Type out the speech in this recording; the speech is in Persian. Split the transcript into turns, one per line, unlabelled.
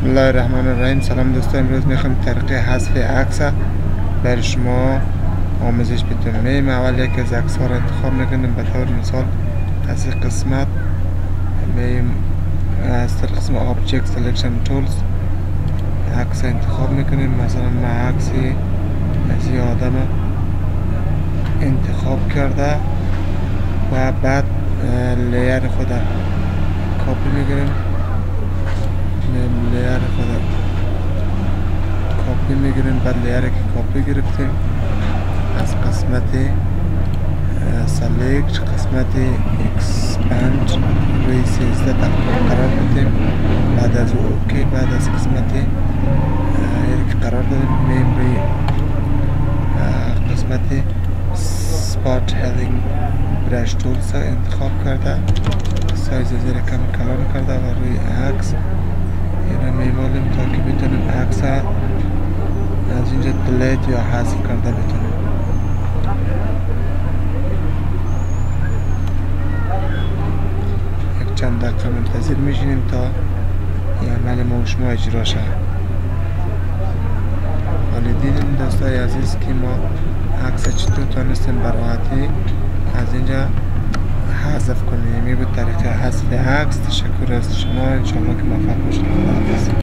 الله الرحمن الرحیم. سلام دوستان، امروز میخوایم طریقه حذف عکس برای شما آموزش بدیم. اول یک از عکس ها را انتخاب میکنیم. به طور مثال از این قسمت میم از قسم Object Selection Tools عکس انتخاب میکنیم. مثلا ما عکسی از این آدم انتخاب کرده و بعد لیر خود کپی میگیریم. لیر خود کپی میگیریم. بعد لیر که کپی گرفتیم از قسمت سلیکت قسمت اکسپند روی 13 قرار بدیم. بعد از اوکی بعد از قسمت که قرار دادیم میم روی قسمت سپات هیلینگ برش تولز انتخاب کرده. سایز زیر کم کلان کرده و روی عکس این میمالیم تا که بتونیم عکس از اینجا دلیت یا حذف کرده بتونیم. یک چند دقیقه منتظر میشینیم تا این عمل ما و شما اجرا شد. حالا دیدیم دوستای عزیز که ما عکس چطور تانستیم براحتی از اینجا حذف کنیم. این بود طریقه حذف عکس. تشکر از شما، انشاءالله که موفق باشید.